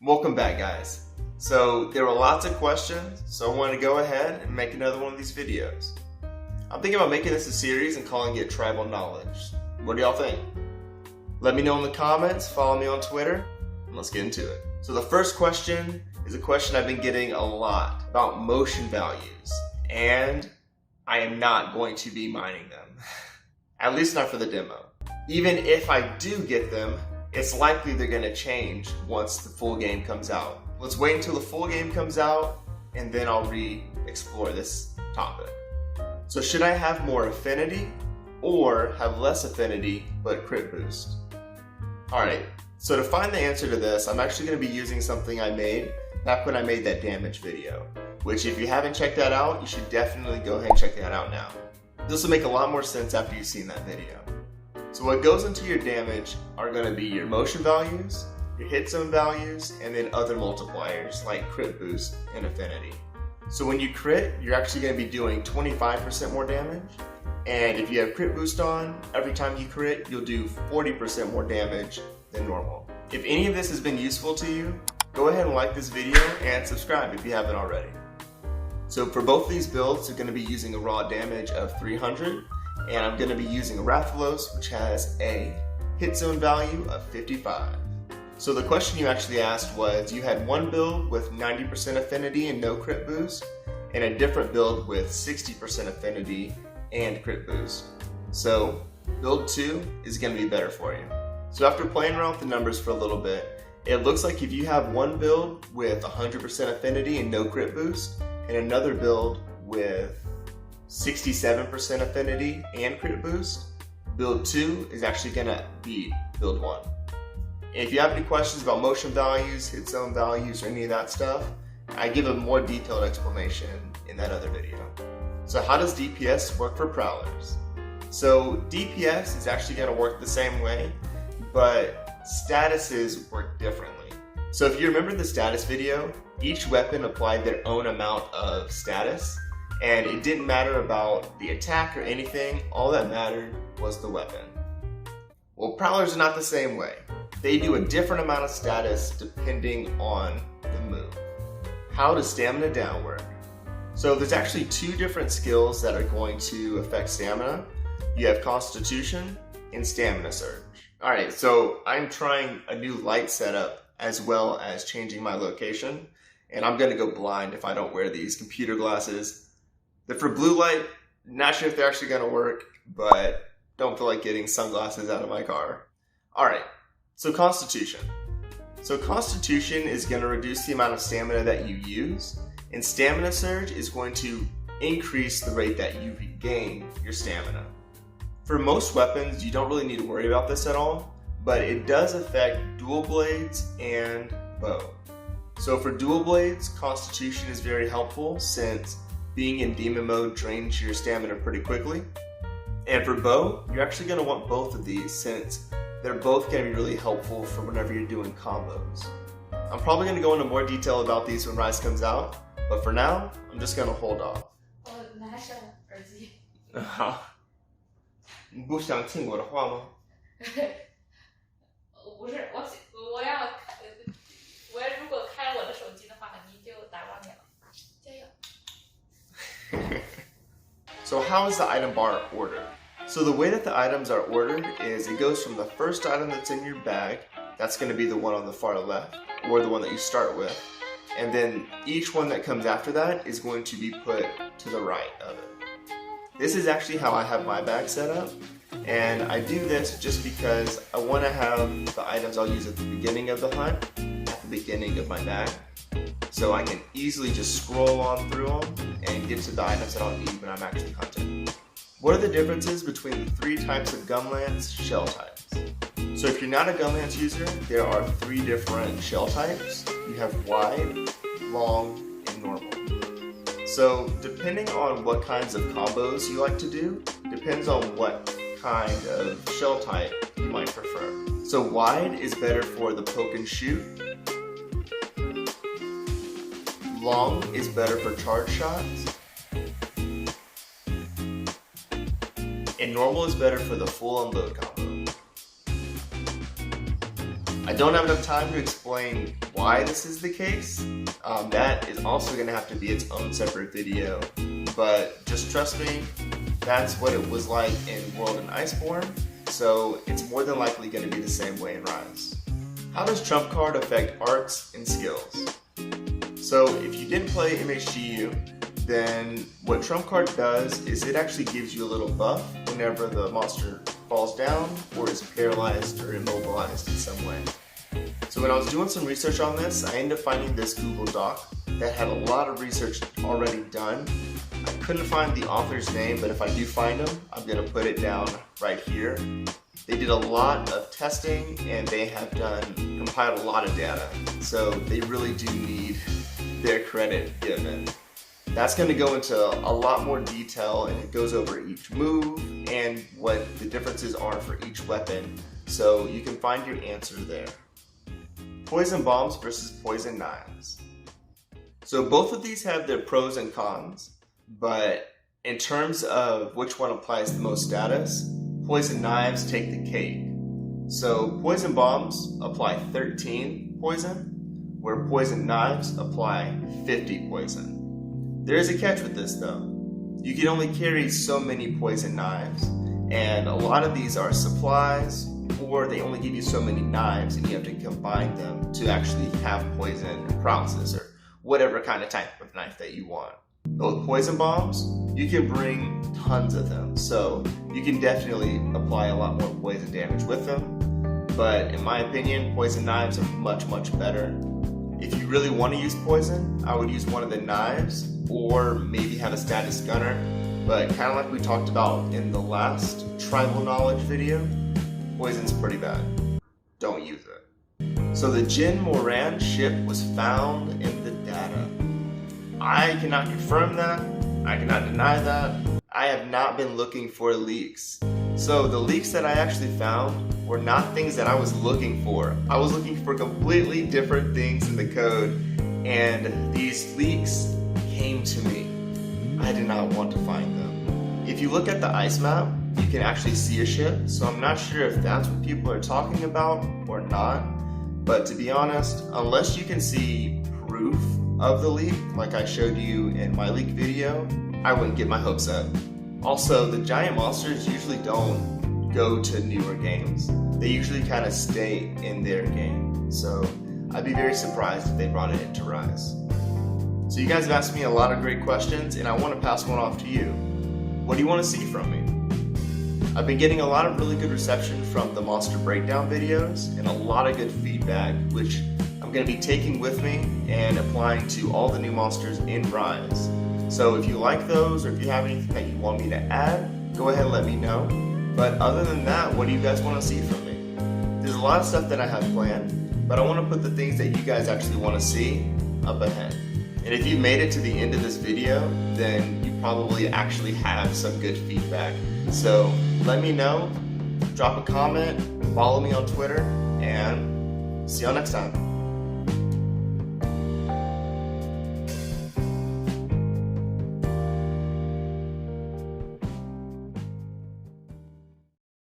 Welcome back, guys. So there were lots of questions, so I wanted to go ahead and make another one of these videos. I'm thinking about making this a series and calling it Tribal Knowledge. What do y'all think? Let me know in the comments, follow me on Twitter, and let's get into it. So the first question is a question I've been getting a lot about motion values, and I am not going to be mining them. At least not for the demo. Even if I do get them, it's likely they're gonna change once the full game comes out. Let's wait until the full game comes out, and then I'll re-explore this topic. So should I have more affinity, or have less affinity but crit boost? Alright, so to find the answer to this, I'm actually gonna be using something I made back when I made that damage video, which if you haven't checked that out, you should definitely go ahead and check that out now. This will make a lot more sense after you've seen that video. So what goes into your damage are going to be your motion values, your hit zone values, and then other multipliers like crit boost and affinity. So when you crit, you're actually going to be doing 25% more damage, and if you have crit boost on, every time you crit, you'll do 40% more damage than normal. If any of this has been useful to you, go ahead and like this video and subscribe if you haven't already. So for both these builds, you're going to be using a raw damage of 300, and I'm going to be using a Rathalos, which has a hit zone value of 55. So the question you actually asked was, you had one build with 90% affinity and no crit boost, and a different build with 60% affinity and crit boost. So build 2 is going to be better for you. So after playing around with the numbers for a little bit, it looks like if you have one build with 100% affinity and no crit boost, and another build with 67% affinity and crit boost, build 2 is actually going to beat build 1. And if you have any questions about motion values, hit zone values, or any of that stuff, I give a more detailed explanation in that other video. So how does DPS work for Prowlers? So DPS is actually going to work the same way, but statuses work differently. So if you remember the status video, each weapon applied their own amount of status, and it didn't matter about the attack or anything, all that mattered was the weapon. Well, Prowlers are not the same way. They do a different amount of status depending on the move. How does stamina down work? So there's actually 2 different skills that are going to affect stamina. You have Constitution and Stamina Surge. Alright, so I'm trying a new light setup as well as changing my location, and I'm gonna go blind if I don't wear these computer glasses. They're for blue light, not sure if they're actually gonna work, but don't feel like getting sunglasses out of my car. Alright, so Constitution. So Constitution is gonna reduce the amount of stamina that you use, and Stamina Surge is going to increase the rate that you regain your stamina. For most weapons, you don't really need to worry about this at all, but it does affect dual blades and bow. So for dual blades, Constitution is very helpful since being in demon mode drains your stamina pretty quickly. And for bow, you're actually going to want both of these since they're both going to be really helpful for whenever you're doing combos. I'm probably going to go into more detail about these when Rise comes out, but for now, I'm just going to hold off. 拿上耳机。好，你不想听我的话吗？不是，我要如果开我的手机的话，你就打扰你了。加油。So how is the item bar ordered? So the way that the items are ordered is it goes from the first item that's in your bag, that's going to be the one on the far left, or the one that you start with, and then each one that comes after that is going to be put to the right of it. This is actually how I have my bag set up, and I do this just because I want to have the items I'll use at the beginning of the hunt at the beginning of my bag, so I can easily just scroll on through them and get to the items that I'll need when I'm actually hunting. What are the differences between the 3 types of gunlance shell types? So if you're not a gunlance user, there are 3 different shell types. You have wide, long, and normal. So depending on what kinds of combos you like to do, depends on what kind of shell type you might prefer. So wide is better for the poke and shoot. Long is better for charge shots. And normal is better for the full unload combo. I don't have enough time to explain why why this is the case, that is also going to have to be its own separate video. But just trust me, that's what it was like in World and Iceborne, so it's more than likely going to be the same way in Rise. How does Trump Card affect arts and skills? So if you didn't play MHGU, then what Trump Card does is it actually gives you a little buff whenever the monster falls down or is paralyzed or immobilized in some way. So when I was doing some research on this, I ended up finding this Google Doc that had a lot of research already done. I couldn't find the author's name, but if I do find him, I'm going to put it down right here. They did a lot of testing and they have compiled a lot of data, so they really do need their credit given. That's going to go into a lot more detail, and it goes over each move and what the differences are for each weapon, so you can find your answer there. Poison bombs versus poison knives. So both of these have their pros and cons, but in terms of which one applies the most status, poison knives take the cake. So poison bombs apply 13 poison, where poison knives apply 50 poison. There is a catch with this though. You can only carry so many poison knives, and a lot of these are supplies, or they only give you so many knives and you have to combine them to actually have poison paralysis or whatever kind of type of knife that you want. But with poison bombs, you can bring tons of them, so you can definitely apply a lot more poison damage with them. But in my opinion, poison knives are much, much better. If you really want to use poison, I would use one of the knives or maybe have a status gunner. But kind of like we talked about in the last tribal knowledge video, poison's pretty bad. Don't use it. So the Jhen Morhan ship was found in the data. I cannot confirm that. I cannot deny that. I have not been looking for leaks. So the leaks that I actually found were not things that I was looking for. I was looking for completely different things in the code, and these leaks came to me. I did not want to find them. If you look at the ice map, you can actually see a ship, so I'm not sure if that's what people are talking about or not. But to be honest, unless you can see proof of the leak, like I showed you in my leak video, I wouldn't get my hopes up. Also, the giant monsters usually don't go to newer games. They usually kind of stay in their game. So I'd be very surprised if they brought it into Rise. So you guys have asked me a lot of great questions, and I want to pass one off to you. What do you want to see from me? I've been getting a lot of really good reception from the monster breakdown videos and a lot of good feedback, which I'm going to be taking with me and applying to all the new monsters in Rise. So if you like those, or if you have anything that you want me to add, go ahead and let me know. But other than that, what do you guys want to see from me? There's a lot of stuff that I have planned, but I want to put the things that you guys actually want to see up ahead. And if you made it to the end of this video, then you probably actually have some good feedback. So let me know, drop a comment, follow me on Twitter, and see y'all next time.